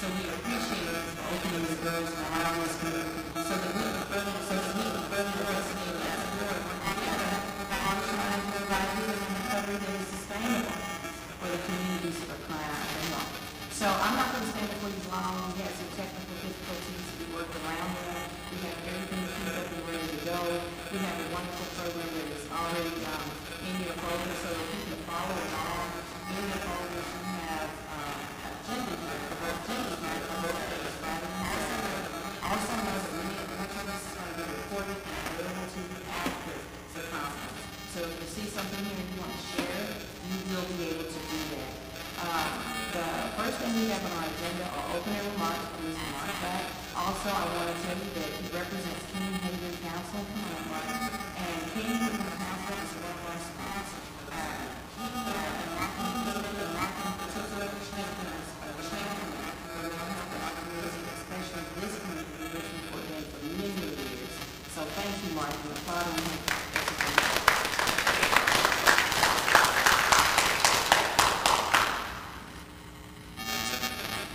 So we appreciate you for opening the doors and allowing us to move so that we can further resonate as a board together on trying to provide leaders and recovery that is sustainable for the communities of Clyde and North. So I'm not going to stand before you long. We had some technical difficulties. We worked around them. We have everything queued up and ready to go. We have a wonderful program that is already in your program so that you can follow along. In your program, you have agenda here for both days, right? For both days, Friday and Saturday. Also, knows that much of this is going to be recorded and available to you after the conference. So if you see something here and you want to share, you will be able to do that. The first thing we have on our agenda are opening remarks from Mr. Mark Black. Also, I want to tell you that he represents King Haven Council. Come on, Mark. And King Haven Council is one of our sponsors. Especially this community, which we've ordained for many years. So thank you, Mark, for following him.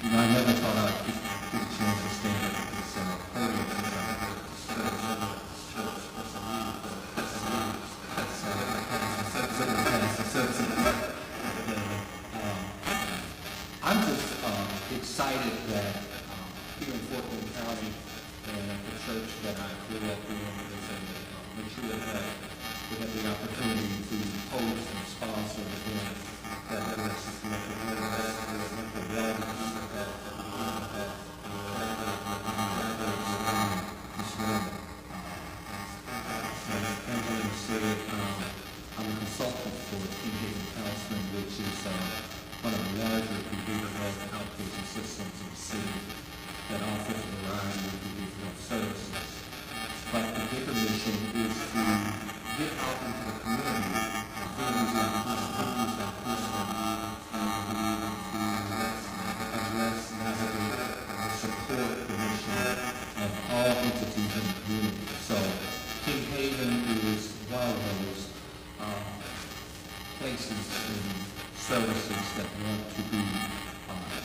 You know, I never thought I'd get a chance to stand up at this podium since I had to serve in the church. I'm just excited that here in Fort Wayne County, the church that I grew up in is in Mature Health. We have the opportunity to host and sponsor events that addresses mental illness, mental wellness, I'm a consultant for King Haven Counseling, which is one of the larger behavioral health outpatient systems in the city that offers a variety of behavioral health services. But the bigger mission is to get out into the community, venues like hospitals and prisons, address, navigate, and support the mission of all entities in the community. So King Haven is one of those places and services that want to be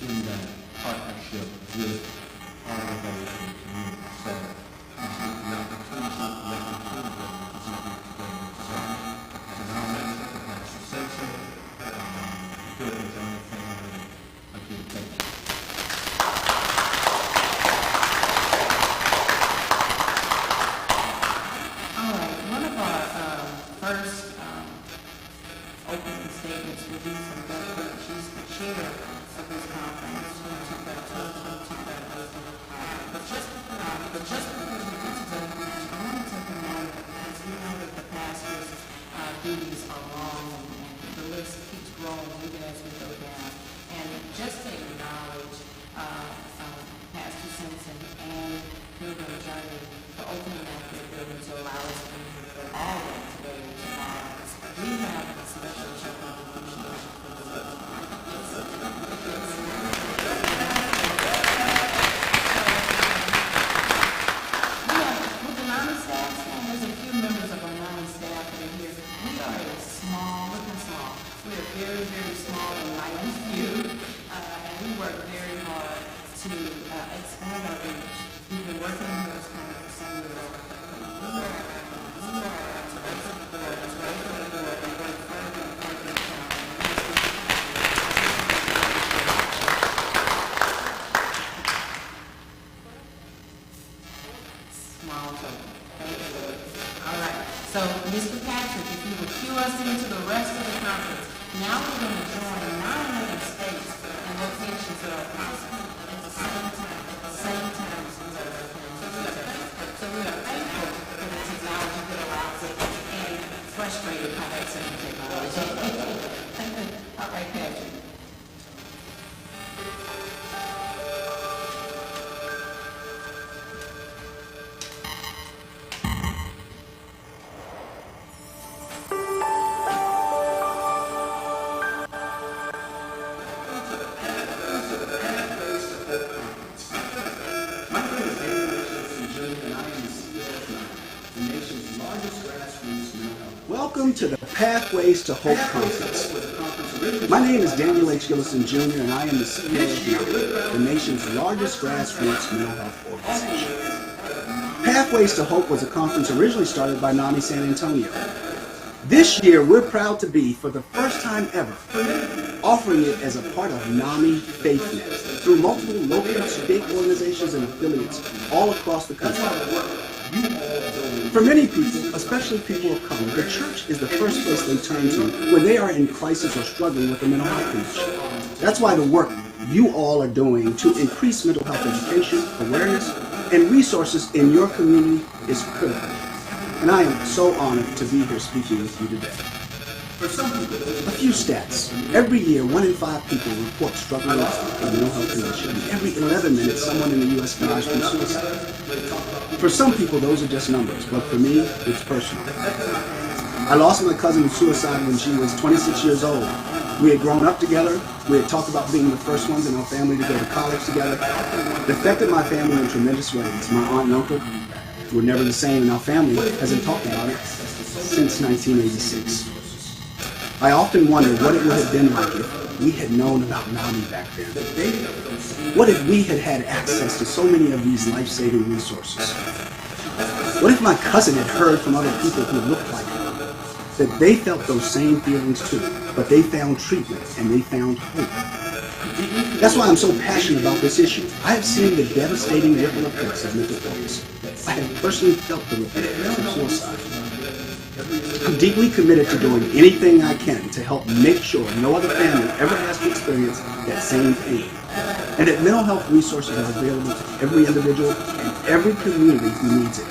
in that partnership with all of those in the community. So we should the opportunity to let the kingdom contribute today. So it's an honor to have Pastor Simpson, good and Johnny family. Again, thank you. All right, one of our first opening statements will be from Beverly. She's the chair of this conference, 2022. But just because we get to that, I want to take a moment because we know that the pastor's duties are long and the list keeps growing even as we go down. And just to acknowledge Pastor Simpson and Pilgrim Journey for opening up their building to allow us to be all of them together tomorrow. We have a special check on the appreciation for the with the NAMI staff, and there's a few members of our NAMI staff that are here. We are looking small. We are very, very small and light and few, and we work very hard to expand our reach. We've been working in those kind of for some years. So, Mr. Patrick, if you would cue us into the rest of the conference. Now we're going to join 9 other states and locations that are possible at the same time. So we are thankful for the technology that allows it and frustrated by that same technology. All right, Patrick. Welcome to the Pathways to Hope Conference. My name is Daniel H. Gillison Jr., and I am the CEO of NAMI, the nation's largest grassroots mental health organization. Pathways to Hope was a conference originally started by NAMI San Antonio. This year, we're proud to be, for the first time ever, offering it as a part of NAMI FaithNet through multiple local, state organizations and affiliates all across the country. For many people, especially people of color, the church is the first place they turn to when they are in crisis or struggling with a mental health condition. That's why the work you all are doing to increase mental health education, awareness, and resources in your community is critical. And I am so honored to be here speaking with you today. A few stats. Every year, 1 in 5 people report struggling with a mental health condition. Every 11 minutes, someone in the U.S. dies from suicide. For some people, those are just numbers, but for me, it's personal. I lost my cousin to suicide when she was 26 years old. We had grown up together. We had talked about being the first ones in our family to go to college together. It affected my family in tremendous ways. My aunt and uncle were never the same, and our family hasn't talked about it since 1986. I often wonder what it would have been like if we had known about NAMI back then. What if we had had access to so many of these life-saving resources? What if my cousin had heard from other people who looked like her, that they felt those same feelings too, but they found treatment and they found hope? That's why I'm so passionate about this issue. I have seen the devastating ripple effects of mental illness. I have personally felt the ripple effects of suicide. I'm deeply committed to doing anything I can to help make sure no other family ever has to experience that same pain, and that mental health resources are available to every individual and every community who needs it.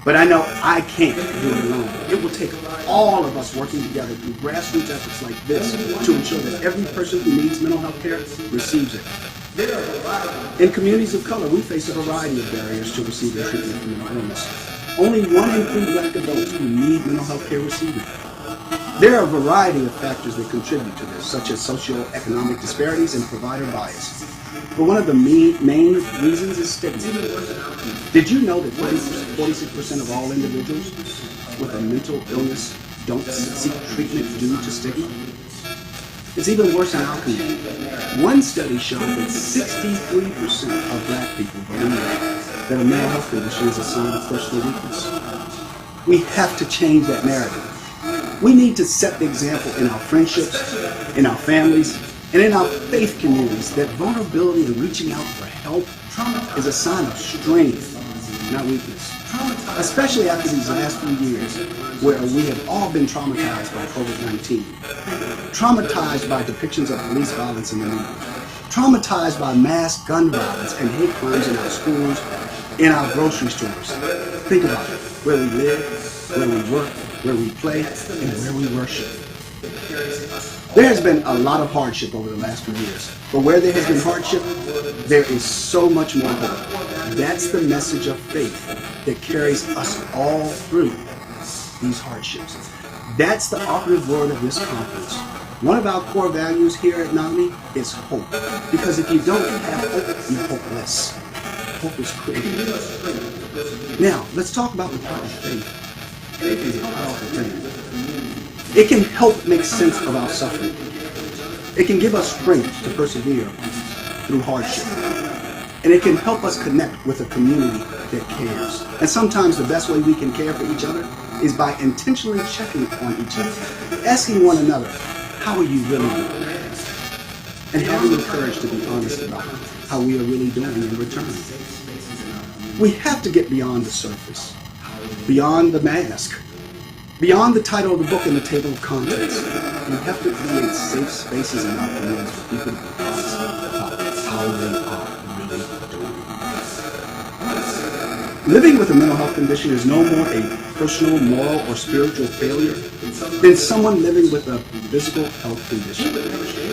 But I know I can't do it alone. It will take all of us working together through grassroots efforts like this to ensure that every person who needs mental health care receives it. In communities of color, we face a variety of barriers to receiving treatment for mental illness. Only 1 in 3 Black adults who need mental health care receive it. There are a variety of factors that contribute to this, such as socioeconomic disparities and provider bias. But one of the main reasons is stigma. Did you know that 46% of all individuals with a mental illness don't seek treatment due to stigma? It's even worse in our community. One study showed that 63% of Black people believe that a mental health condition is a sign of personal weakness. We have to change that narrative. We need to set the example in our friendships, in our families, and in our faith communities that vulnerability and reaching out for help is a sign of strength, not weakness. Especially after these last few years where we have all been traumatized by COVID-19, traumatized by depictions of police violence in the news, traumatized by mass gun violence and hate crimes in our schools, in our grocery stores. Think about it. Where we live, where we work, where we play, and where we worship. There has been a lot of hardship over the last few years. But where there has been hardship, there is so much more hope. That's the message of faith that carries us all through these hardships. That's the operative word of this conference. One of our core values here at NAMI is hope. Because if you don't have hope, you're hopeless. Hope is critical. Now, let's talk about the power of faith. Faith is a powerful thing. It can help make sense of our suffering. It can give us strength to persevere through hardship. And it can help us connect with a community that cares. And sometimes the best way we can care for each other is by intentionally checking on each other, asking one another, how are you really doing? And having the courage to be honest about how we are really doing in return. We have to get beyond the surface, beyond the mask, beyond the title of the book and the table of contents. We have to create safe spaces in our communities for people to be honest about how they are really doing. Living with a mental health condition is no more a personal, moral, or spiritual failure than someone living with a physical health condition.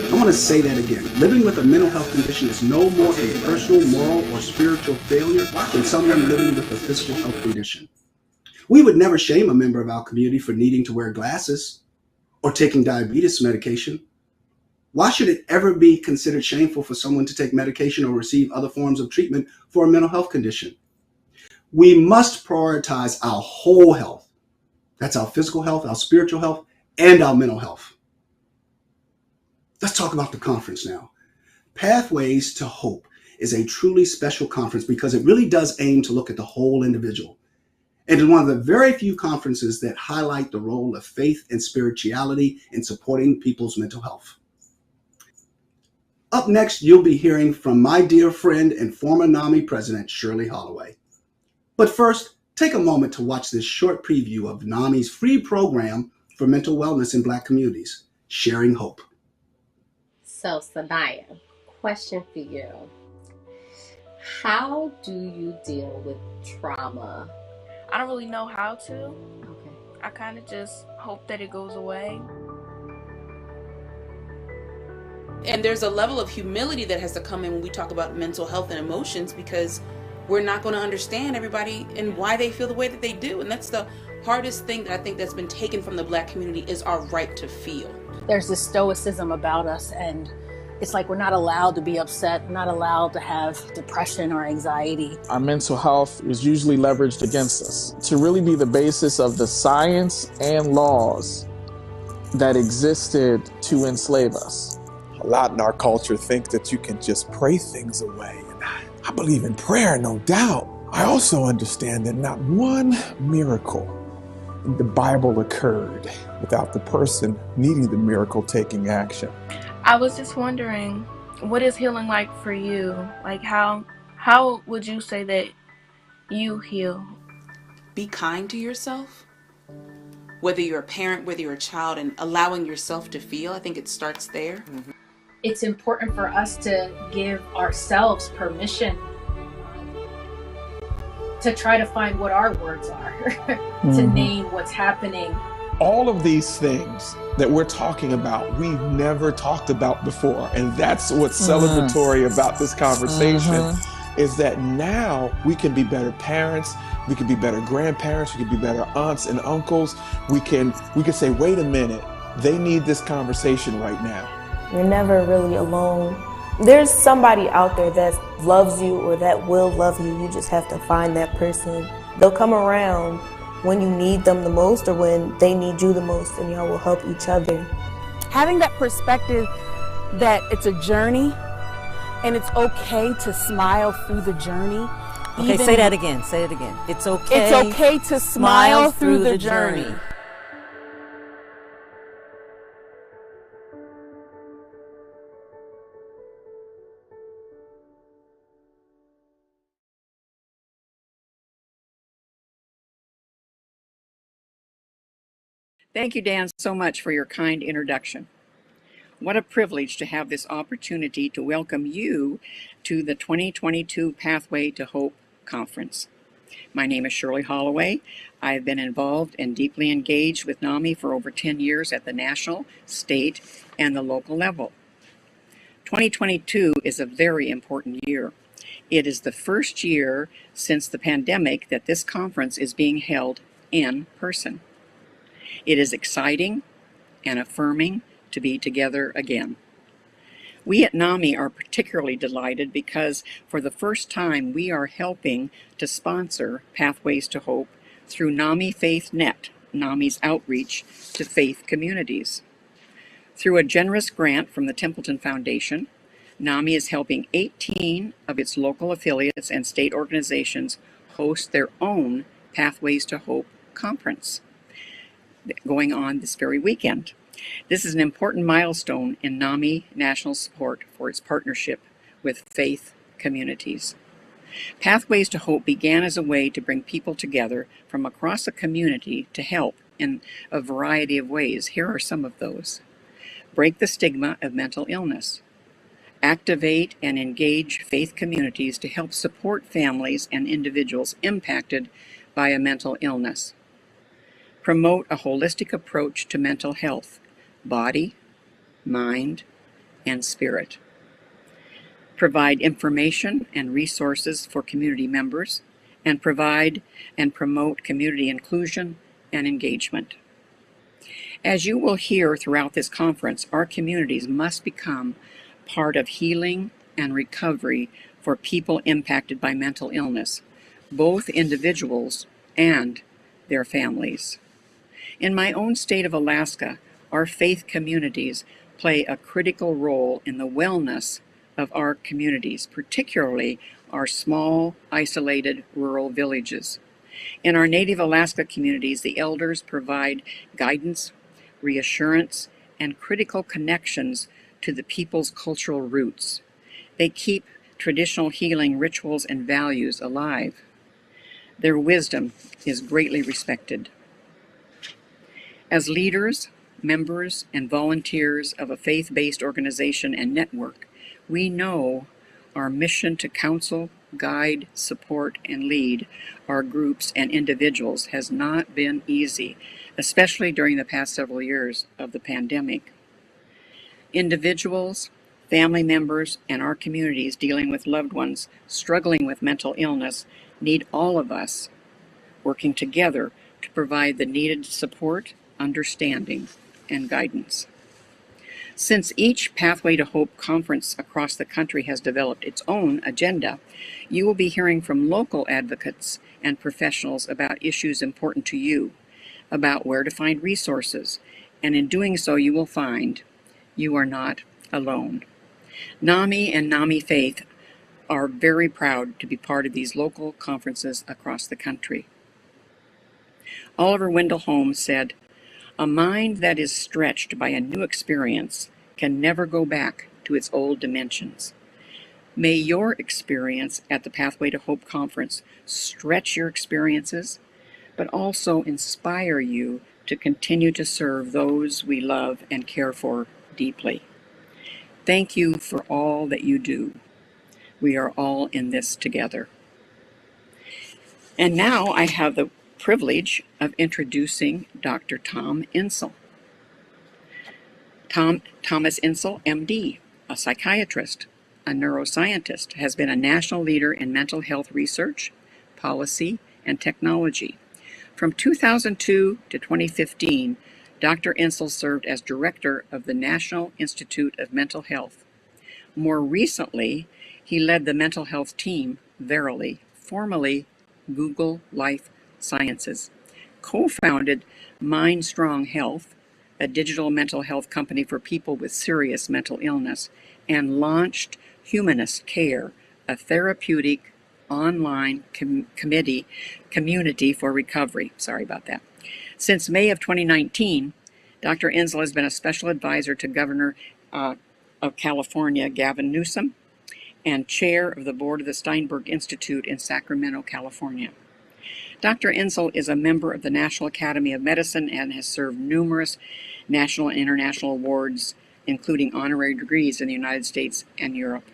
I want to say that again. Living with a mental health condition is no more a personal, moral, or spiritual failure than someone living with a physical health condition. We would never shame a member of our community for needing to wear glasses or taking diabetes medication. Why should it ever be considered shameful for someone to take medication or receive other forms of treatment for a mental health condition? We must prioritize our whole health. That's our physical health, our spiritual health, and our mental health. Let's talk about the conference now. Pathways to Hope is a truly special conference because it really does aim to look at the whole individual. And is one of the very few conferences that highlight the role of faith and spirituality in supporting people's mental health. Up next, you'll be hearing from my dear friend and former NAMI president, Shirley Holloway. But first, take a moment to watch this short preview of NAMI's free program for mental wellness in Black communities, Sharing Hope. So, Sanaya, question for you. How do you deal with trauma? I don't really know how to. Okay. I kind of just hope that it goes away. And there's a level of humility that has to come in when we talk about mental health and emotions, because we're not going to understand everybody and why they feel the way that they do. And that's the hardest thing that I think that's been taken from the Black community, is our right to feel. There's this stoicism about us, and it's like we're not allowed to be upset, we're not allowed to have depression or anxiety. Our mental health is usually leveraged against us to really be the basis of the science and laws that existed to enslave us. A lot in our culture think that you can just pray things away. And I believe in prayer, no doubt. I also understand that not one miracle in the Bible occurred without the person needing the miracle taking action. I was just wondering, what is healing like for you? Like how would you say that you heal? Be kind to yourself, whether you're a parent, whether you're a child, and allowing yourself to feel. I think it starts there. Mm-hmm. It's important for us to give ourselves permission to try to find what our words are, to name what's happening. All of these things that we're talking about, we've never talked about before. And that's what's celebratory about this conversation, is that now we can be better parents, we can be better grandparents, we can be better aunts and uncles. We can say, wait a minute, they need this conversation right now. You're never really alone. There's somebody out there that loves you or that will love you. You just have to find that person. They'll come around when you need them the most or when they need you the most, and y'all will help each other. Having that perspective that it's a journey and it's okay to smile through the journey. Okay, say that again. Say it again. It's okay. It's okay to smile through the journey. Thank you, Dan, so much for your kind introduction. What a privilege to have this opportunity to welcome you to the 2022 Pathway to Hope Conference. My name is Shirley Holloway. I have been involved and deeply engaged with NAMI for over 10 years at the national, state, and the local level. 2022 is a very important year. It is the first year since the pandemic that this conference is being held in person. It is exciting and affirming to be together again. We at NAMI are particularly delighted because for the first time we are helping to sponsor Pathways to Hope through NAMI Faith Net, NAMI's outreach to faith communities. Through a generous grant from the Templeton Foundation, NAMI is helping 18 of its local affiliates and state organizations host their own Pathways to Hope conference, going on this very weekend. This is an important milestone in NAMI national support for its partnership with faith communities. Pathways to Hope began as a way to bring people together from across the community to help in a variety of ways. Here are some of those. Break the stigma of mental illness. Activate and engage faith communities to help support families and individuals impacted by a mental illness. Promote a holistic approach to mental health, body, mind, and spirit. Provide information and resources for community members, and provide and promote community inclusion and engagement. As you will hear throughout this conference, our communities must become part of healing and recovery for people impacted by mental illness, both individuals and their families. In my own state of Alaska, our faith communities play a critical role in the wellness of our communities, particularly our small, isolated rural villages. In our Native Alaska communities, the elders provide guidance, reassurance, and critical connections to the people's cultural roots. They keep traditional healing rituals and values alive. Their wisdom is greatly respected. As leaders, members, and volunteers of a faith-based organization and network, we know our mission to counsel, guide, support, and lead our groups and individuals has not been easy, especially during the past several years of the pandemic. Individuals, family members, and our communities dealing with loved ones struggling with mental illness need all of us working together to provide the needed support, understanding, and guidance. Since each Pathway to Hope conference across the country has developed its own agenda, you will be hearing from local advocates and professionals about issues important to you, about where to find resources, and in doing so you will find you are not alone. NAMI and NAMI Faith are very proud to be part of these local conferences across the country. Oliver Wendell Holmes said, "A mind that is stretched by a new experience can never go back to its old dimensions." May your experience at the Pathway to Hope conference stretch your experiences, but also inspire you to continue to serve those we love and care for deeply. Thank you for all that you do. We are all in this together. And now I have the privilege of introducing Dr. Tom Insel. Thomas Insel, MD, a psychiatrist, a neuroscientist, has been a national leader in mental health research, policy, and technology. From 2002 to 2015, Dr. Insel served as director of the National Institute of Mental Health. More recently, he led the mental health team, Verily, formerly Google Life Sciences, co-founded Mind Strong Health, a digital mental health company for people with serious mental illness, and launched Humanist Care, a therapeutic online community for recovery. Sorry about that. Since May of 2019, Dr. Insel has been a special advisor to Governor of California, Gavin Newsom, and chair of the board of the Steinberg Institute in Sacramento, California. Dr. Insel is a member of the National Academy of Medicine and has served numerous national and international awards, including honorary degrees in the United States and Europe.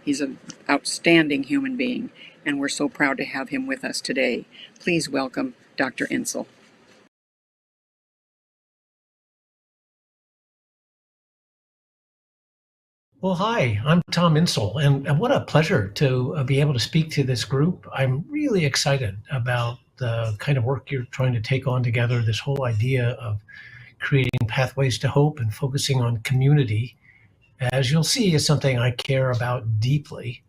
He's an outstanding human being, and we're so proud to have him with us today. Please welcome Dr. Insel. Well, hi, I'm Tom Insel, and what a pleasure to be able to speak to this group. I'm really excited about the kind of work you're trying to take on together, this whole idea of creating pathways to hope and focusing on community, as you'll see, is something I care about deeply.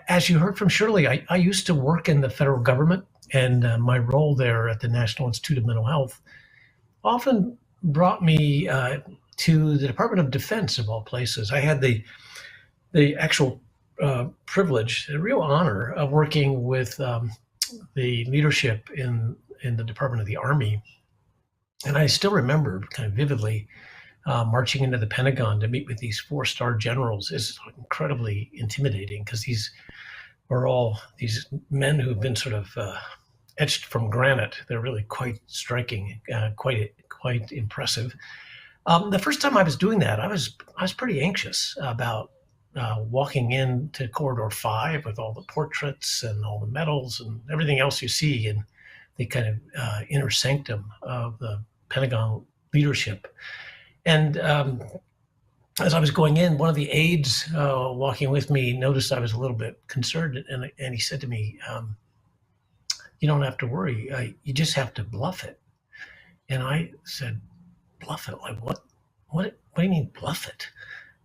As you heard from Shirley, I used to work in the federal government, and my role there at the National Institute of Mental Health often brought me to the Department of Defense, of all places. I had the actual privilege, the real honor of working with the leadership in the Department of the Army. And I still remember kind of vividly marching into the Pentagon to meet with these 4-star generals is incredibly intimidating, because these are all these men who've been sort of etched from granite. They're really quite striking, quite impressive. The first time I was doing that, I was pretty anxious about walking into Corridor 5 with all the portraits and all the medals and everything else you see in the kind of inner sanctum of the Pentagon leadership. And as I was going in, one of the aides walking with me noticed I was a little bit concerned, and he said to me, "You don't have to worry. You just have to bluff it." And I said, "Bluff it? Like what? What do you mean bluff it?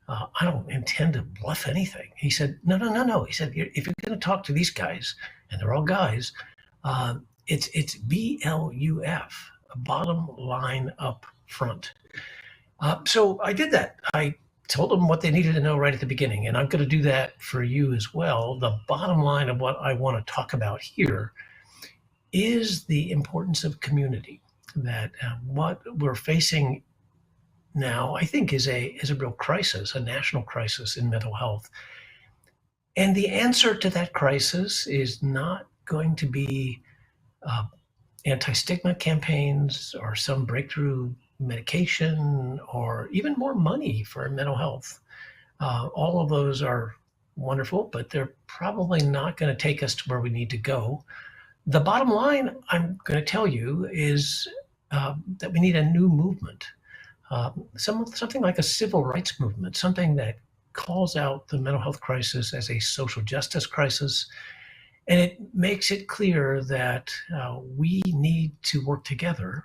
I don't intend to bluff anything." He said, No. He said, "If you're going to talk to these guys, and they're all guys, it's BLUF, bottom line up front." So I did that. I told them what they needed to know right at the beginning, and I'm going to do that for you as well. The bottom line of what I want to talk about here is the importance of community. That what we're facing now, I think, is a real crisis, a national crisis in mental health. And the answer to that crisis is not going to be anti-stigma campaigns or some breakthrough medication or even more money for mental health. All of those are wonderful, but they're probably not going to take us to where we need to go. The bottom line, I'm going to tell you, is that we need a new movement, something like a civil rights movement, something that calls out the mental health crisis as a social justice crisis. And it makes it clear that we need to work together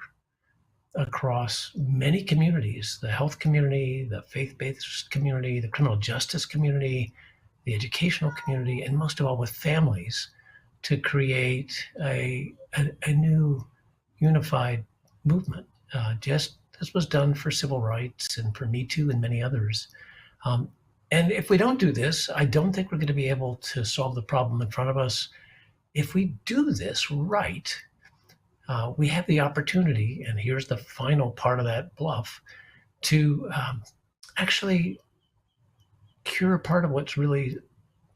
across many communities, the health community, the faith-based community, the criminal justice community, the educational community, and most of all with families, to create a new unified movement, just as was done for civil rights and for Me Too and many others. And if we don't do this, I don't think we're going to be able to solve the problem in front of us. If we do this right, we have the opportunity, and here's the final part of that bluff, to actually cure part of what's really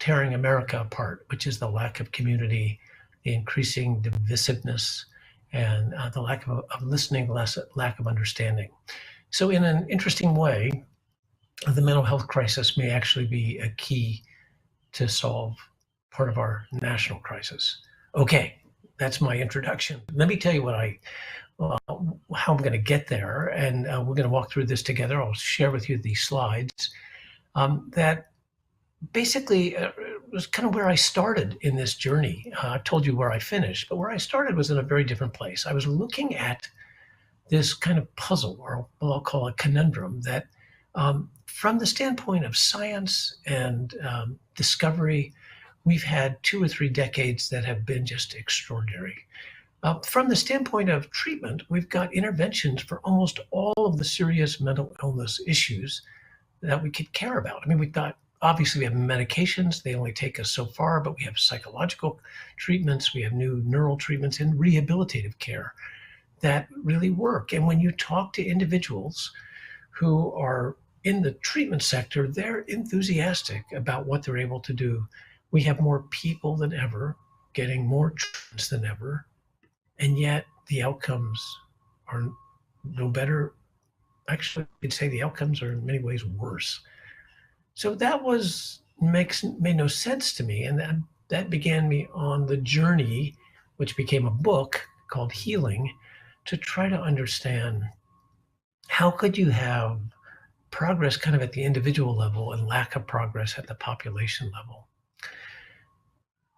tearing America apart, which is the lack of community, the increasing divisiveness, and the lack of listening, lack of understanding. So in an interesting way, the mental health crisis may actually be a key to solve part of our national crisis. Okay, that's my introduction. Let me tell you how I'm going to get there, and we're going to walk through this together. I'll share with you these slides that basically was kind of where I started in this journey. I told you where I finished, but where I started was in a very different place. I was looking at this kind of puzzle, or what I'll call a conundrum, that from the standpoint of science and discovery, we've had 2 or 3 decades that have been just extraordinary. From the standpoint of treatment, we've got interventions for almost all of the serious mental illness issues that we could care about. I mean, we've got, obviously, we have medications. They only take us so far, but we have psychological treatments. We have new neural treatments and rehabilitative care that really work. And when you talk to individuals who are in the treatment sector, they're enthusiastic about what they're able to do. We have more people than ever getting more treatments than ever, and yet the outcomes are no better. Actually, I'd say the outcomes are in many ways worse. So that made no sense to me, and that began me on the journey, which became a book called Healing, to try to understand how could you have progress kind of at the individual level and lack of progress at the population level.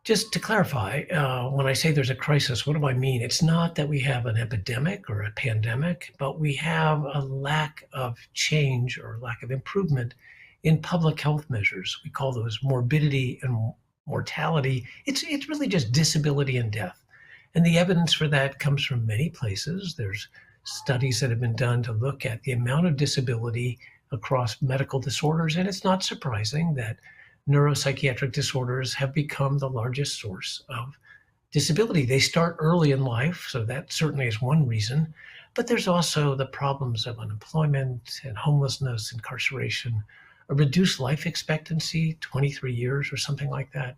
Just to clarify, when I say there's a crisis, what do I mean? It's not that we have an epidemic or a pandemic, but we have a lack of change or lack of improvement in public health measures. We call those morbidity and mortality. It's really just disability and death. And the evidence for that comes from many places. There's studies that have been done to look at the amount of disability across medical disorders, and it's not surprising that neuropsychiatric disorders have become the largest source of disability. They start early in life, so that certainly is one reason, but there's also the problems of unemployment and homelessness, incarceration, a reduced life expectancy, 23 years or something like that.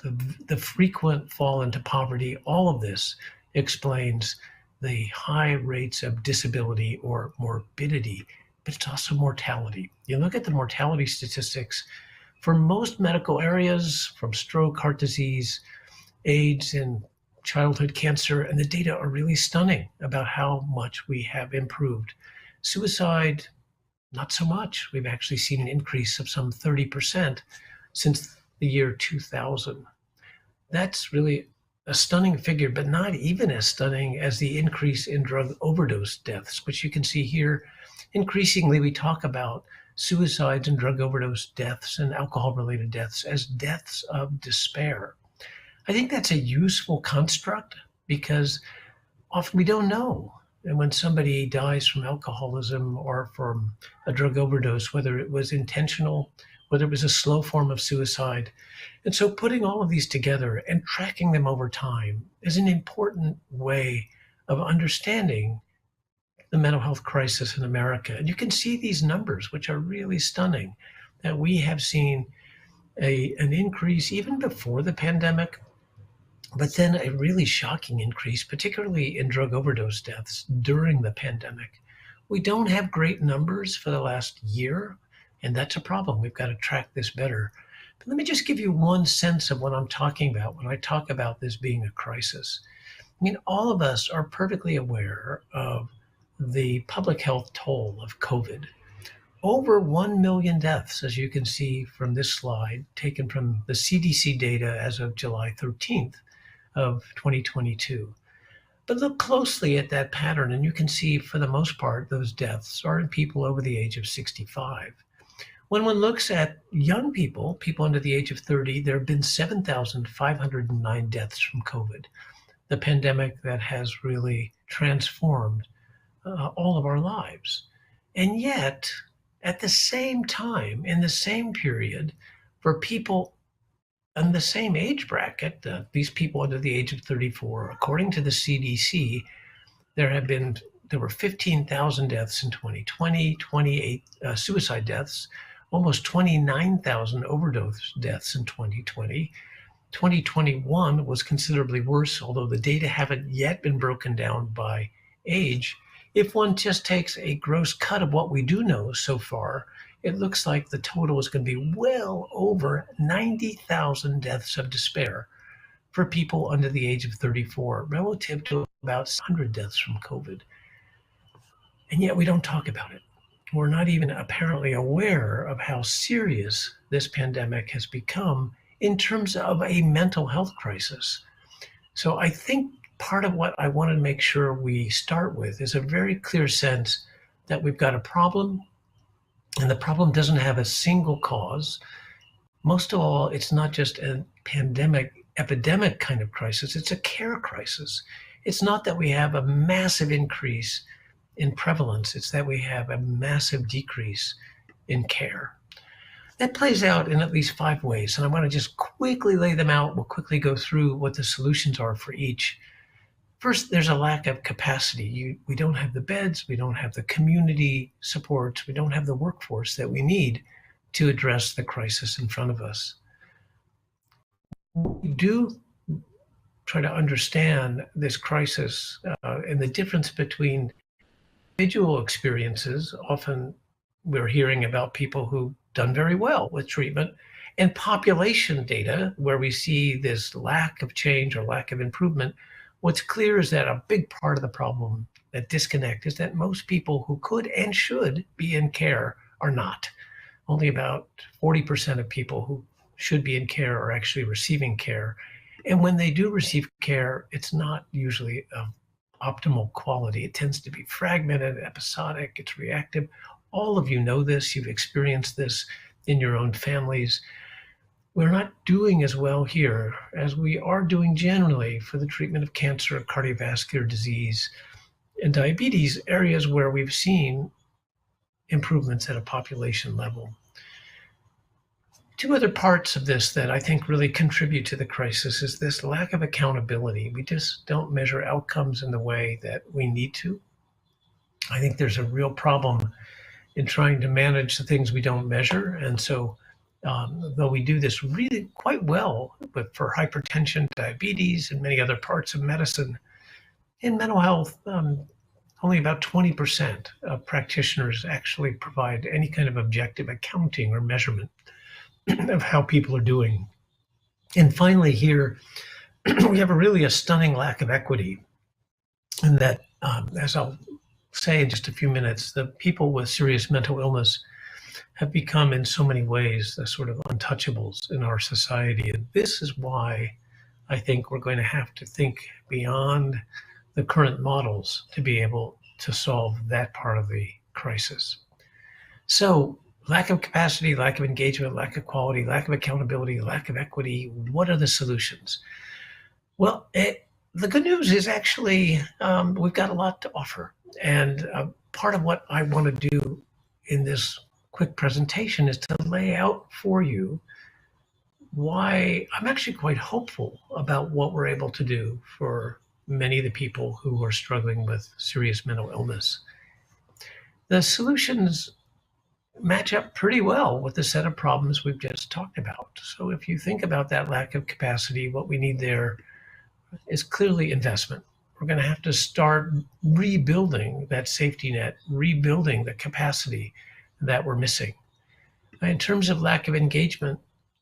The frequent fall into poverty, all of this explains the high rates of disability or morbidity, but it's also mortality. You look at the mortality statistics for most medical areas, from stroke, heart disease, AIDS, and childhood cancer, and the data are really stunning about how much we have improved. Suicide, not so much. We've actually seen an increase of some 30% since the year 2000. That's really a stunning figure, but not even as stunning as the increase in drug overdose deaths, which you can see here. Increasingly, we talk about suicides and drug overdose deaths and alcohol-related deaths as deaths of despair. I think that's a useful construct because often we don't know And when somebody dies from alcoholism or from a drug overdose, whether it was intentional, whether it was a slow form of suicide. And so putting all of these together and tracking them over time is an important way of understanding the mental health crisis in America. And you can see these numbers, which are really stunning, that we have seen an increase even before the pandemic, but then a really shocking increase, particularly in drug overdose deaths during the pandemic. We don't have great numbers for the last year, and that's a problem. We've got to track this better. But let me just give you one sense of what I'm talking about when I talk about this being a crisis. I mean, all of us are perfectly aware of the public health toll of COVID. Over 1 million deaths, as you can see from this slide, taken from the CDC data as of July 13th of 2022. But look closely at that pattern, and you can see, for the most part, those deaths are in people over the age of 65. When one looks at young people, people under the age of 30, there have been 7,509 deaths from COVID, the pandemic that has really transformed all of our lives. And yet, at the same time, in the same period, for people in the same age bracket, these people under the age of 34, according to the CDC, there were 15,000 deaths in 2020, 28 suicide deaths, almost 29,000 overdose deaths in 2020. 2021 was considerably worse, although the data haven't yet been broken down by age. If one just takes a gross cut of what we do know so far, it looks like the total is going to be well over 90,000 deaths of despair for people under the age of 34, relative to about 100 deaths from COVID. And yet we don't talk about it. We're not even apparently aware of how serious this pandemic has become in terms of a mental health crisis. So I think part of what I want to make sure we start with is a very clear sense that we've got a problem, and the problem doesn't have a single cause. Most of all, it's not just a epidemic kind of crisis, it's a care crisis. It's not that we have a massive increase in prevalence, it's that we have a massive decrease in care. That plays out in at least 5 ways, and I want to just quickly lay them out. We'll quickly go through what the solutions are for each. First, there's a lack of capacity. We don't have the beds, we don't have the community supports, we don't have the workforce that we need to address the crisis in front of us. We do try to understand this crisis and the difference between individual experiences. Often we're hearing about people who've done very well with treatment, and population data where we see this lack of change or lack of improvement. What's clear is that a big part of the problem, that disconnect, is that most people who could and should be in care are not. Only about 40% of people who should be in care are actually receiving care. And when they do receive care, it's not usually of optimal quality. It tends to be fragmented, episodic, it's reactive. All of you know this, you've experienced this in your own families. We're not doing as well here as we are doing generally for the treatment of cancer, cardiovascular disease, and diabetes, areas where we've seen improvements at a population level. 2 other parts of this that I think really contribute to the crisis is this lack of accountability. We just don't measure outcomes in the way that we need to. I think there's a real problem in trying to manage the things we don't measure. And so though we do this really quite well for hypertension, diabetes, and many other parts of medicine, in mental health, only about 20% of practitioners actually provide any kind of objective accounting or measurement of how people are doing. And finally here, we have a stunning lack of equity. And that, as I'll say in just a few minutes, the people with serious mental illness have become in so many ways the sort of untouchables in our society. And this is why I think we're going to have to think beyond the current models to be able to solve that part of the crisis. So lack of capacity, lack of engagement, lack of quality, lack of accountability, lack of equity. What are the solutions? Well, The good news is actually we've got a lot to offer. And part of what I want to do in this quick presentation is to lay out for you why I'm actually quite hopeful about what we're able to do for many of the people who are struggling with serious mental illness. The solutions match up pretty well with the set of problems we've just talked about. So if you think about that lack of capacity, what we need there is clearly investment. We're going to have to start rebuilding that safety net, rebuilding the capacity that we're missing. In terms of lack of engagement,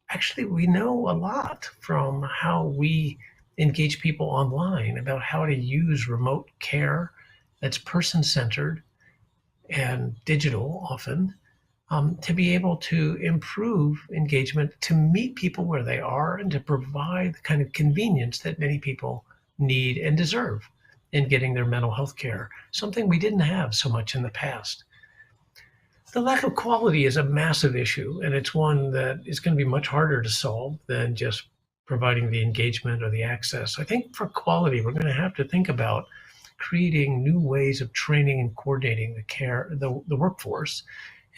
actually, we know a lot from how we engage people online about how to use remote care that's person-centered and digital often, to be able to improve engagement, to meet people where they are, and to provide the kind of convenience that many people need and deserve in getting their mental health care, something we didn't have so much in the past. The lack of quality is a massive issue, and it's one that is going to be much harder to solve than just providing the engagement or the access. I think for quality, we're going to have to think about creating new ways of training and coordinating the care, the workforce,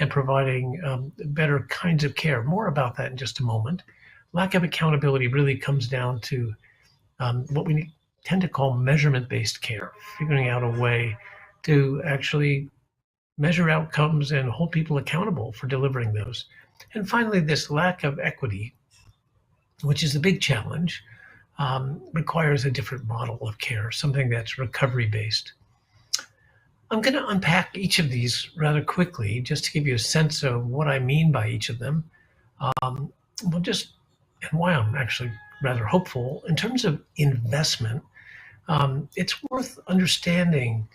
and providing better kinds of care. More about that in just a moment. Lack of accountability really comes down to what we tend to call measurement-based care, figuring out a way to actually measure outcomes and hold people accountable for delivering those. And finally, this lack of equity, which is a big challenge, requires a different model of care, something that's recovery-based. I'm going to unpack each of these rather quickly just to give you a sense of what I mean by each of them. And why I'm actually rather hopeful. In terms of investment, it's worth understanding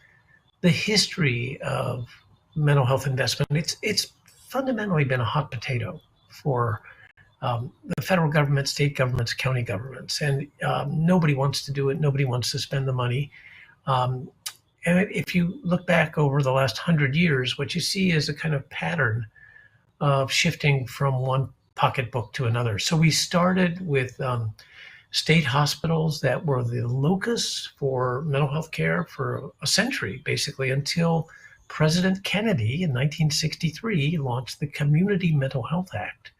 the history of mental health investment. It's fundamentally been a hot potato for the federal government, state governments, county governments, and nobody wants to do it. Nobody wants to spend the money. And if you look back over the last 100 years, what you see is a kind of pattern of shifting from one pocketbook to another. So we started with state hospitals that were the locus for mental health care for a century, basically, until President Kennedy in 1963 launched the Community Mental Health Act,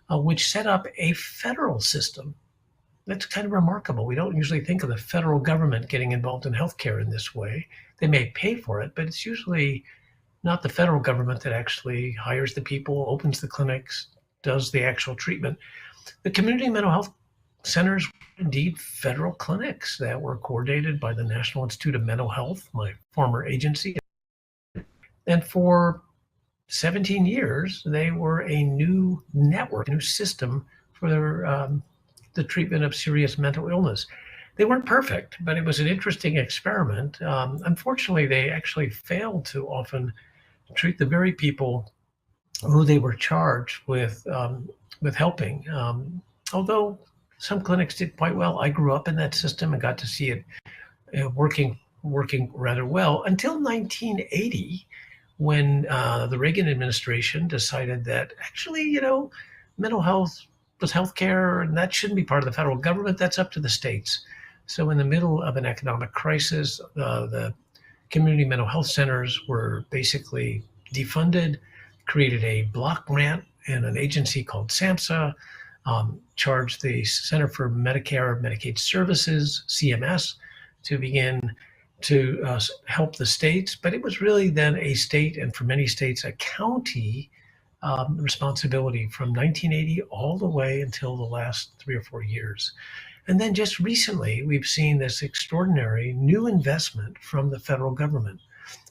which set up a federal system. That's kind of remarkable. We don't usually think of the federal government getting involved in healthcare in this way. They may pay for it, but it's usually not the federal government that actually hires the people, opens the clinics, does the actual treatment. The community mental health centers were indeed federal clinics that were coordinated by the National Institute of Mental Health, my former agency. And for 17 years, they were a new network, a new system for the treatment of serious mental illness. They weren't perfect, but it was an interesting experiment. Unfortunately, they actually failed to often treat the very people who they were charged with helping. Although some clinics did quite well. I grew up in that system and got to see it working rather well until 1980, when the Reagan administration decided that actually, mental health was healthcare, and that shouldn't be part of the federal government. That's up to the states. So in the middle of an economic crisis, the community mental health centers were basically defunded, created a block grant and an agency called SAMHSA, charged the Center for Medicare and Medicaid Services, CMS, to begin to help the states. But it was really then a state, and for many states, a county responsibility from 1980 all the way until the last 3 or 4 years. And then just recently, we've seen this extraordinary new investment from the federal government.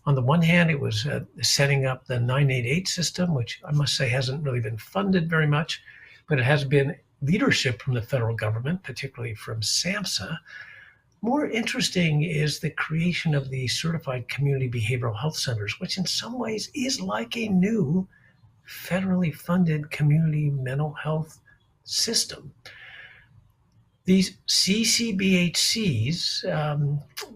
On the one hand, it was setting up the 988 system, which I must say hasn't really been funded very much, but it has been leadership from the federal government, particularly from SAMHSA. More interesting is the creation of the Certified Community Behavioral Health Centers, which in some ways is like a new federally funded community mental health system. These CCBHCs,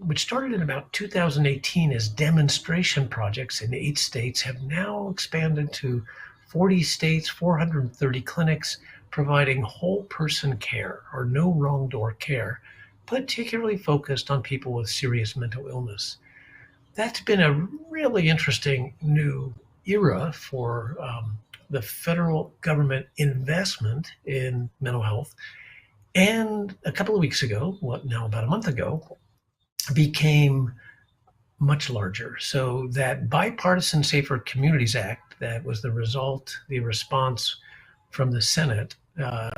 which started in about 2018 as demonstration projects in 8 states, have now expanded to 40 states, 430 clinics, providing whole person care or no wrong door care particularly focused on people with serious mental illness. That's been a really interesting new era for the federal government investment in mental health. And a couple of weeks ago, about a month ago, became much larger. So that Bipartisan Safer Communities Act, that was the response from the Senate, the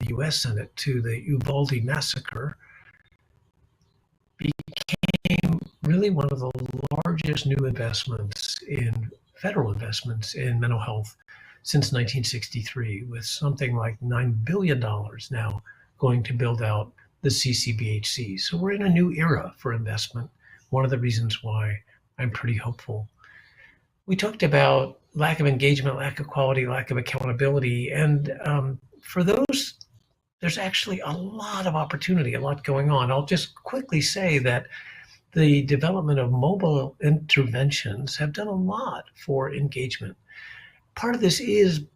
U.S. Senate, to the Uvalde massacre, became really one of the largest new federal investments in mental health since 1963, with something like $9 billion now going to build out the CCBHC. So we're in a new era for investment. One of the reasons why I'm pretty hopeful. We talked about lack of engagement, lack of quality, lack of accountability. And for those, there's actually a lot of opportunity, a lot going on. I'll just quickly say that the development of mobile interventions have done a lot for engagement. Part of this is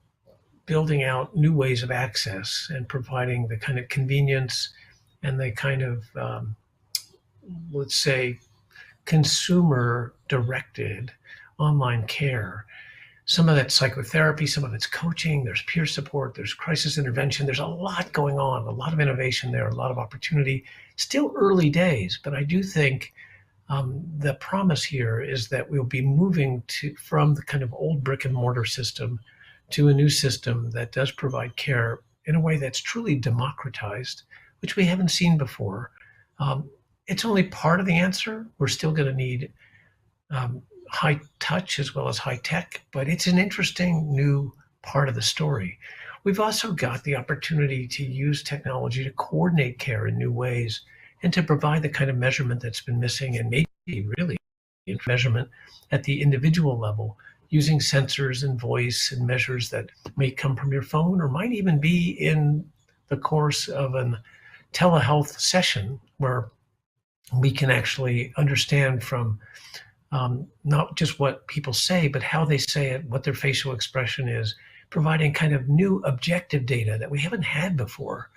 building out new ways of access and providing the kind of convenience and the kind of, let's say, consumer-directed online care. Some of that's psychotherapy, some of it's coaching, there's peer support, there's crisis intervention. There's a lot going on, a lot of innovation there, a lot of opportunity. Still early days, but I do think the promise here is that we'll be moving from the kind of old brick and mortar system to a new system that does provide care in a way that's truly democratized, which we haven't seen before. It's only part of the answer. We're still going to need high touch as well as high tech, but it's an interesting new part of the story. We've also got the opportunity to use technology to coordinate care in new ways and to provide the kind of measurement that's been missing, and maybe really measurement at the individual level, using sensors and voice and measures that may come from your phone or might even be in the course of a telehealth session where we can actually understand from not just what people say, but how they say it, what their facial expression is, providing kind of new objective data that we haven't had before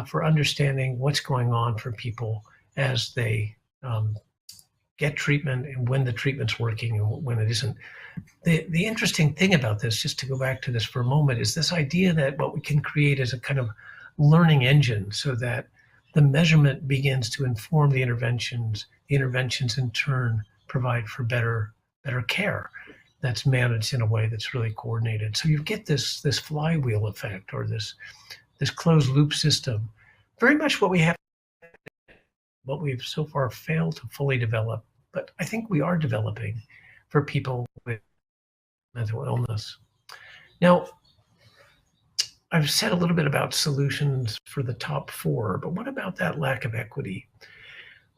for understanding what's going on for people as they get treatment and when the treatment's working and when it isn't. The interesting thing about this, just to go back to this for a moment, is this idea that what we can create is a kind of learning engine so that the measurement begins to inform the interventions in turn provide for better care that's managed in a way that's really coordinated. So you get this flywheel effect, or this closed loop system, very much what we've so far failed to fully develop, but I think we are developing for people with mental illness. Now, I've said a little bit about solutions for the top four, but what about that lack of equity?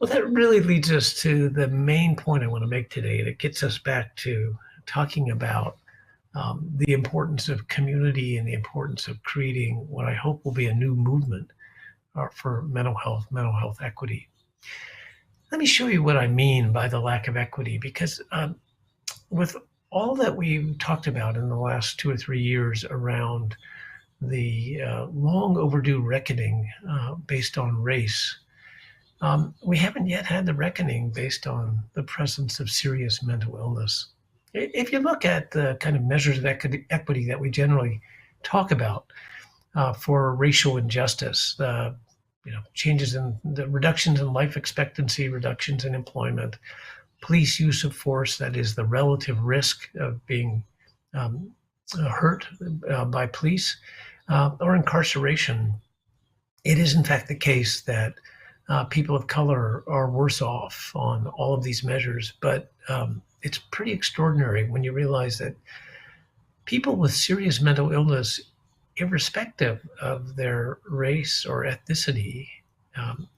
Well, that really leads us to the main point I want to make today, and it gets us back to talking about the importance of community and the importance of creating what I hope will be a new movement for mental health equity. Let me show you what I mean by the lack of equity, because with all that we've talked about in the last 2 or 3 years around the long overdue reckoning based on race, we haven't yet had the reckoning based on the presence of serious mental illness. If you look at the kind of measures of equity that we generally talk about for racial injustice, changes in the reductions in life expectancy, reductions in employment, police use of force, that is the relative risk of being hurt by police, or incarceration, it is in fact the case that people of color are worse off on all of these measures. But it's pretty extraordinary when you realize that people with serious mental illness, irrespective of their race or ethnicity,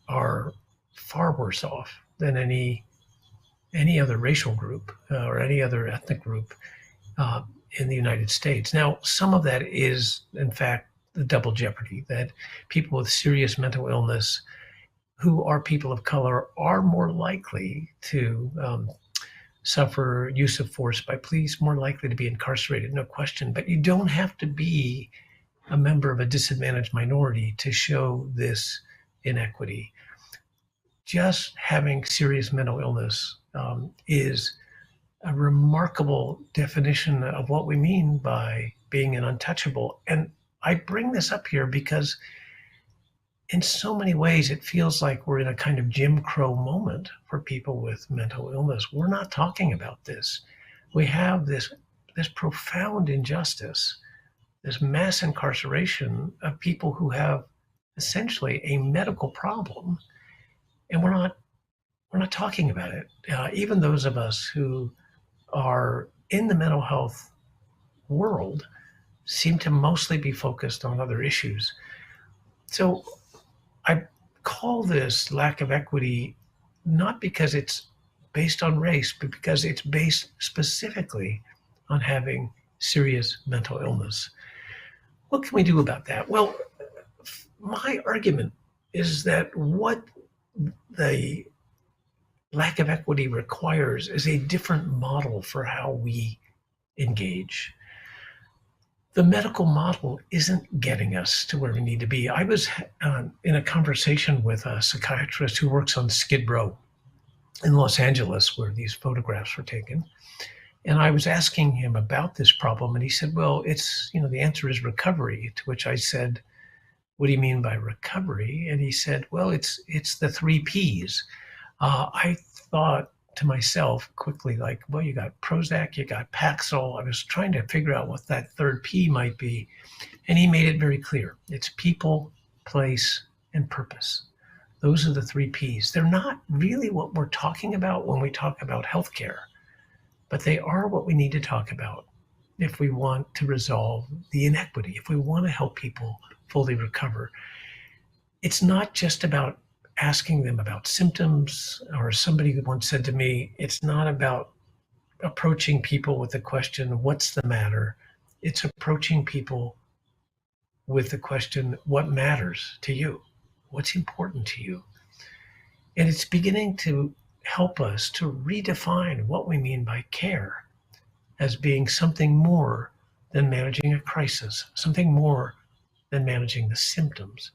are far worse off than any other racial group or any other ethnic group in the United States. Now, some of that is, in fact, the double jeopardy, that people with serious mental illness who are people of color are more likely to suffer use of force by police, more likely to be incarcerated, no question. But you don't have to be a member of a disadvantaged minority to show this inequity. Just having serious mental illness is a remarkable definition of what we mean by being an untouchable. And I bring this up here because in so many ways, it feels like we're in a kind of Jim Crow moment for people with mental illness. We're not talking about this. We have this profound injustice, this mass incarceration of people who have essentially a medical problem, and we're not talking about it. Even those of us who are in the mental health world seem to mostly be focused on other issues. So I call this lack of equity not because it's based on race, but because it's based specifically on having serious mental illness. What can we do about that? Well, my argument is that what the lack of equity requires is a different model for how we engage. The medical model isn't getting us to where we need to be. I was in a conversation with a psychiatrist who works on Skid Row in Los Angeles, where these photographs were taken. And I was asking him about this problem, and he said, well, it's, the answer is recovery, to which I said, what do you mean by recovery? And he said, well, it's the 3 Ps. I thought to myself quickly, like, well, you got Prozac, you got Paxil. I was trying to figure out what that third P might be. And he made it very clear. It's people, place, and purpose. Those are the 3 Ps. They're not really what we're talking about when we talk about healthcare, but they are what we need to talk about if we want to resolve the inequity, if we want to help people fully recover. It's not just about asking them about symptoms, or somebody once said to me, it's not about approaching people with the question, what's the matter? It's approaching people with the question, what matters to you? What's important to you? And it's beginning to help us to redefine what we mean by care as being something more than managing a crisis, something more than managing the symptoms.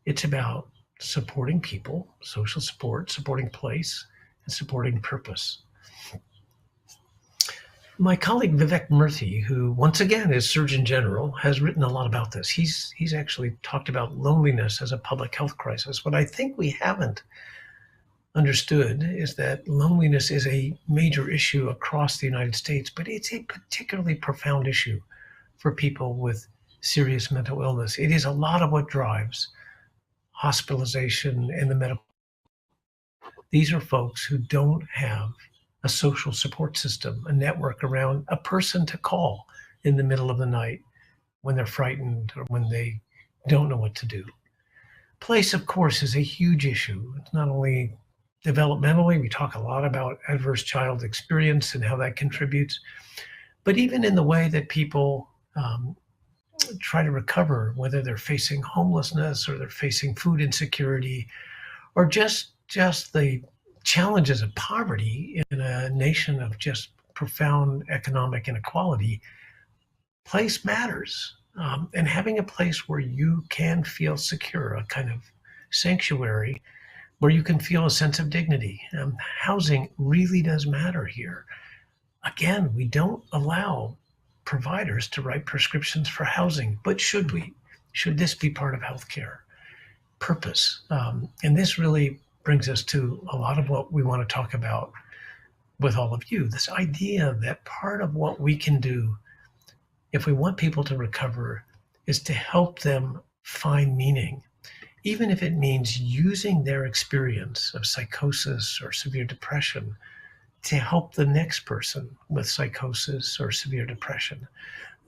It's about supporting people, social support, supporting place, and supporting purpose. My colleague Vivek Murthy, who once again is Surgeon General, has written a lot about this. He's actually talked about loneliness as a public health crisis. What I think we haven't understood is that loneliness is a major issue across the United States, but it's a particularly profound issue for people with serious mental illness. It is a lot of what drives hospitalization in the medical. These are folks who don't have a social support system, a network around a person to call in the middle of the night when they're frightened or when they don't know what to do. Place, of course, is a huge issue. It's not only developmentally, we talk a lot about adverse child experience and how that contributes, but even in the way that people try to recover, whether they're facing homelessness or they're facing food insecurity, or just the challenges of poverty in a nation of just profound economic inequality. Place matters. And having a place where you can feel secure, a kind of sanctuary, where you can feel a sense of dignity. Housing really does matter here. Again, we don't allow providers to write prescriptions for housing, but should we? Should this be part of healthcare? Purpose. And this really brings us to a lot of what we want to talk about with all of you. This idea that part of what we can do if we want people to recover is to help them find meaning, even if it means using their experience of psychosis or severe depression to help the next person with psychosis or severe depression.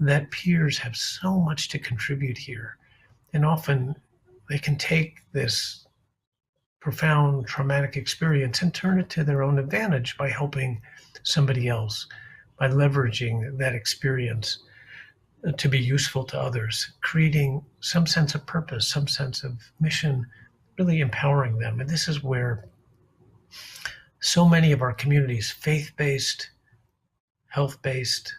That peers have so much to contribute here. And often they can take this profound traumatic experience and turn it to their own advantage by helping somebody else, by leveraging that experience to be useful to others, creating some sense of purpose, some sense of mission, really empowering them. And this is where so many of our communities, faith-based, health-based,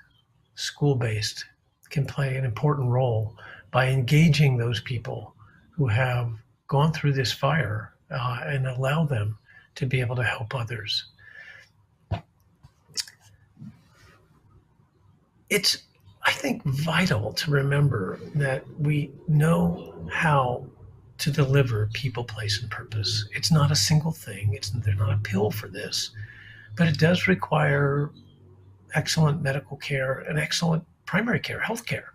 school-based, can play an important role by engaging those people who have gone through this fire and allow them to be able to help others. It's, I think, vital to remember that we know how to deliver people, place, and purpose. It's not a single thing. There's not a pill for this, but it does require excellent medical care and excellent primary care, health care.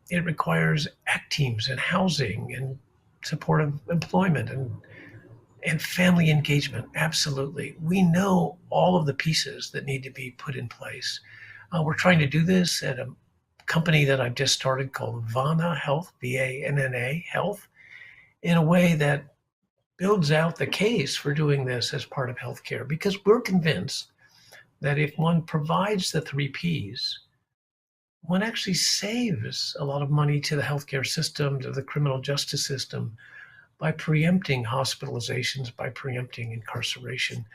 It requires ACT teams and housing and supportive employment and family engagement. Absolutely. We know all of the pieces that need to be put in place. We're trying to do this at a company that I've just started called Vanna Health, VANNA Health, in a way that builds out the case for doing this as part of healthcare, because we're convinced that if one provides the 3 Ps, one actually saves a lot of money to the healthcare system, to the criminal justice system, by preempting hospitalizations, by preempting incarceration.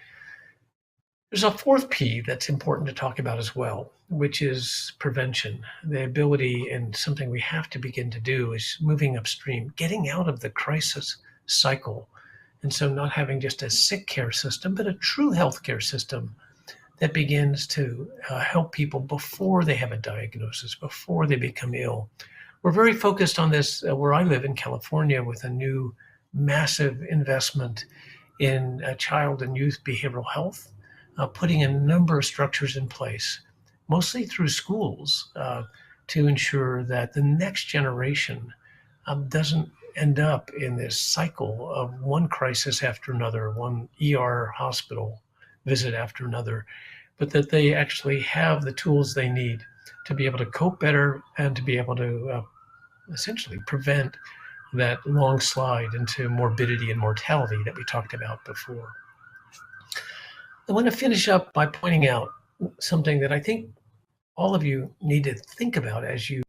There's a 4th P that's important to talk about as well, which is prevention. The ability, and something we have to begin to do, is moving upstream, getting out of the crisis cycle. And so not having just a sick care system, but a true healthcare system that begins to help people before they have a diagnosis, before they become ill. We're very focused on this where I live in California, with a new massive investment in child and youth behavioral health, putting a number of structures in place, mostly through schools, to ensure that the next generation doesn't end up in this cycle of one crisis after another, one ER hospital visit after another, but that they actually have the tools they need to be able to cope better and to be able to essentially prevent that long slide into morbidity and mortality that we talked about before. I want to finish up by pointing out something that I think all of you need to think about as you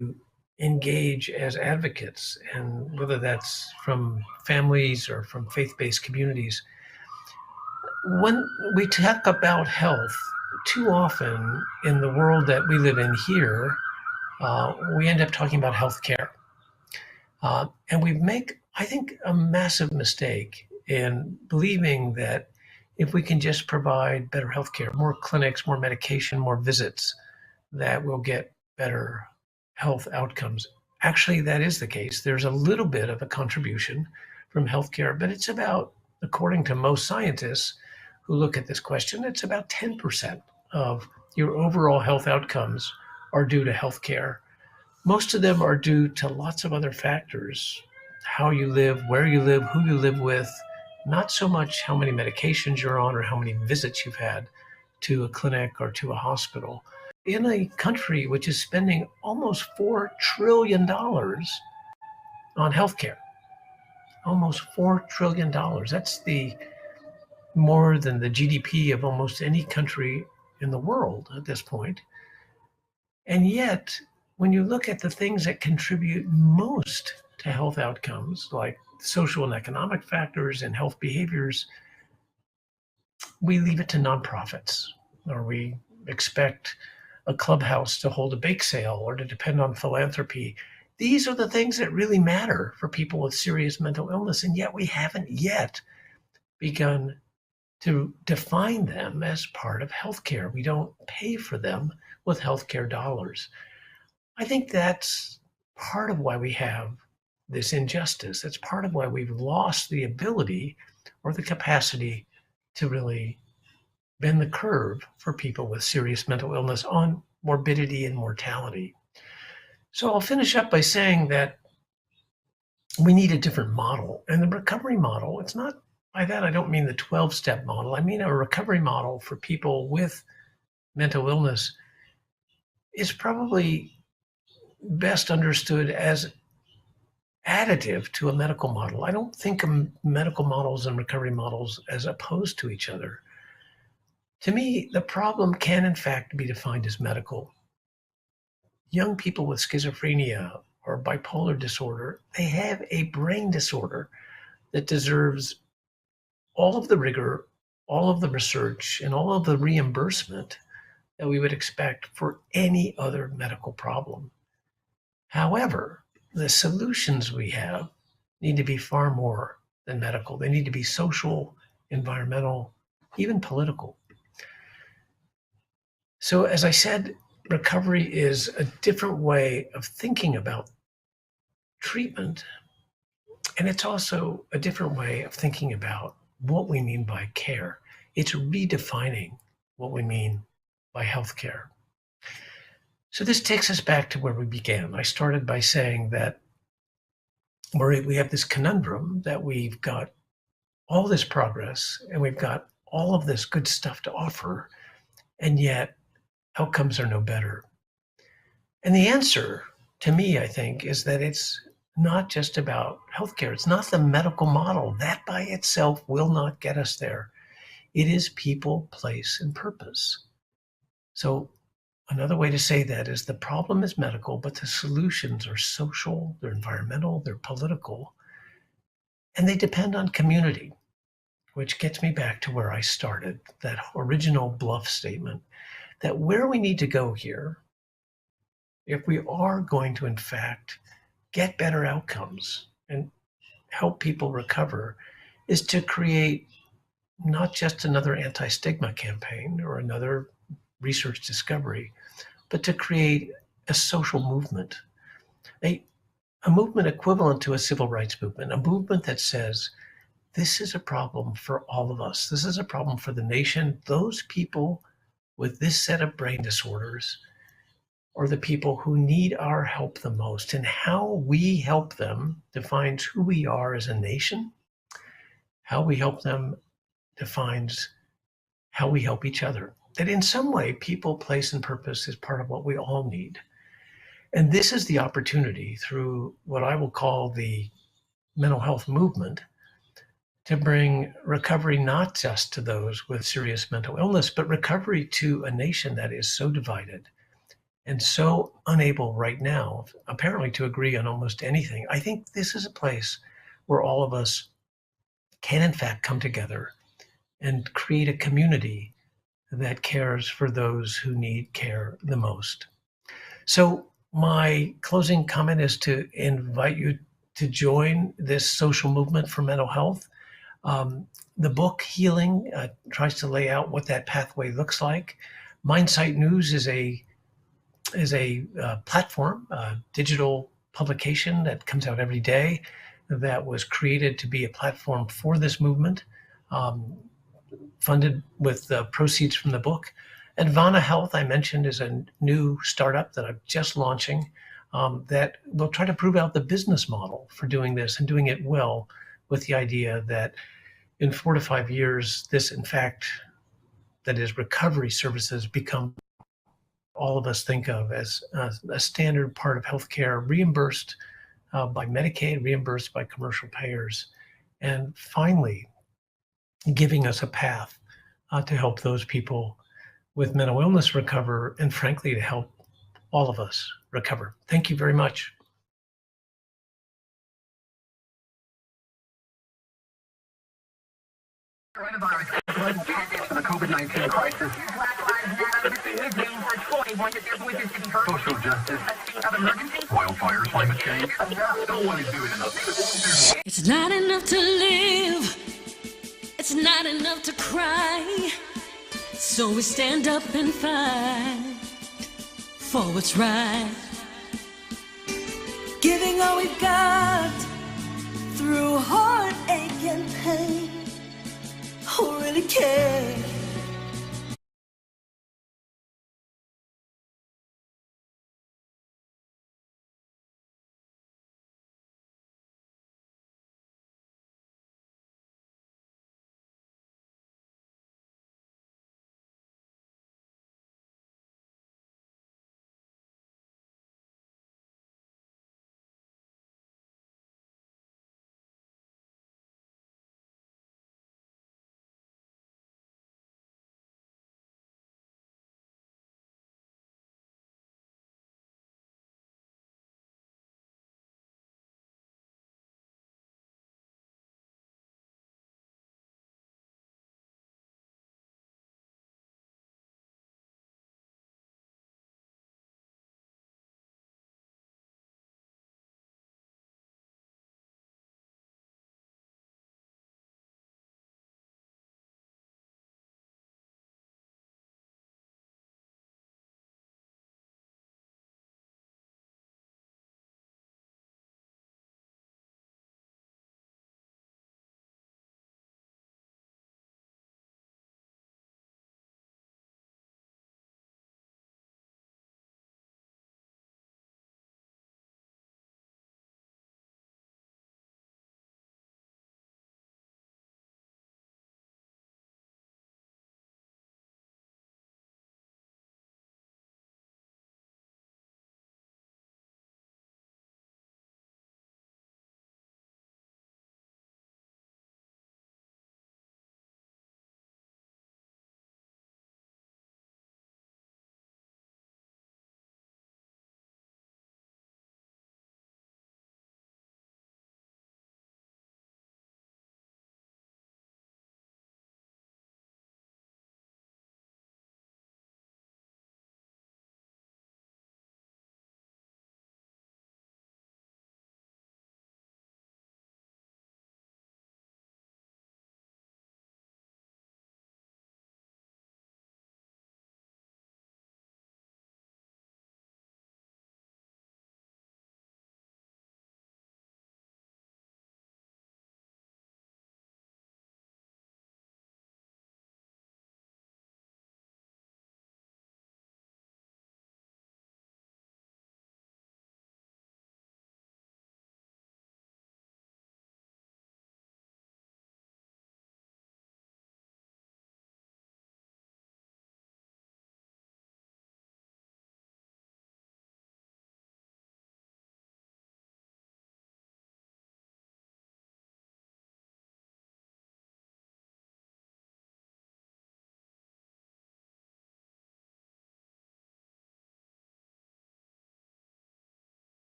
engage as advocates, and whether that's from families or from faith-based communities. When we talk about health, too often in the world that we live in here, we end up talking about healthcare. And we make, I think, a massive mistake in believing that if we can just provide better healthcare, more clinics, more medication, more visits, that we'll get better health outcomes. Actually, that is the case. There's a little bit of a contribution from healthcare, but it's about, according to most scientists who look at this question, it's about 10% of your overall health outcomes are due to healthcare. Most of them are due to lots of other factors: how you live, where you live, who you live with, not so much how many medications you're on or how many visits you've had to a clinic or to a hospital. In a country which is spending almost $4 trillion on healthcare, almost $4 trillion. That's more than the GDP of almost any country in the world at this point. And yet, when you look at the things that contribute most to health outcomes, like social and economic factors and health behaviors, we leave it to nonprofits, or we expect a clubhouse to hold a bake sale or to depend on philanthropy. These are the things that really matter for people with serious mental illness, and yet we haven't yet begun to define them as part of healthcare. We don't pay for them with healthcare dollars. I think that's part of why we have this injustice. That's part of why we've lost the ability or the capacity to really bend the curve for people with serious mental illness on morbidity and mortality. So I'll finish up by saying that we need a different model. And the recovery model, it's not, by that I don't mean the 12-step model. I mean a recovery model for people with mental illness is probably best understood as additive to a medical model. I don't think of medical models and recovery models as opposed to each other. To me, the problem can in fact be defined as medical. Young people with schizophrenia or bipolar disorder, they have a brain disorder that deserves all of the rigor, all of the research, and all of the reimbursement that we would expect for any other medical problem. However, the solutions we have need to be far more than medical. They need to be social, environmental, even political. So, as I said, recovery is a different way of thinking about treatment. And it's also a different way of thinking about what we mean by care. It's redefining what we mean by healthcare. So this takes us back to where we began. I started by saying that we have this conundrum that we've got all this progress and we've got all of this good stuff to offer, and yet outcomes are no better. And the answer to me, I think, is that it's not just about healthcare. It's not the medical model. That by itself will not get us there. It is people, place, and purpose. So another way to say that is the problem is medical, but the solutions are social, they're environmental, they're political, and they depend on community, which gets me back to where I started, that original bluff statement, that where we need to go here, if we are going to, in fact, get better outcomes and help people recover, is to create not just another anti-stigma campaign or another research discovery, but to create a social movement, a movement equivalent to a civil rights movement, a movement that says, this is a problem for all of us. This is a problem for the nation. Those people with this set of brain disorders are the people who need our help the most. And how we help them defines who we are as a nation. How we help them defines how we help each other. That in some way, people, place, and purpose is part of what we all need. And this is the opportunity through what I will call the mental health movement to bring recovery not just to those with serious mental illness, but recovery to a nation that is so divided and so unable right now, apparently, to agree on almost anything. I think this is a place where all of us can, in fact, come together and create a community that cares for those who need care the most. So my closing comment is to invite you to join this social movement for mental health. The book Healing tries to lay out what that pathway looks like. Mindsight News is a platform, digital publication that comes out every day that was created to be a platform for this movement, funded with the proceeds from the book. And Vana Health, I mentioned, is a new startup that I'm just launching that will try to prove out the business model for doing this and doing it well, with the idea that in 4 to 5 years, this, in fact, that is recovery services become all of us think of as a standard part of healthcare, reimbursed by Medicaid, reimbursed by commercial payers, and finally giving us a path to help those people with mental illness recover, and frankly, to help all of us recover. Thank you very much. Coronavirus global pandemic for the COVID-19 crisis. Black Lives Matter missing his name for 21 that their voices to be heard. Social justice. A state of emergency. Wildfires, climate change. No one is doing enough. It's not enough to live. It's not enough to cry. So we stand up and fight for what's right. Giving all we've got through heartache and pain. Who really cares?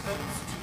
supposed to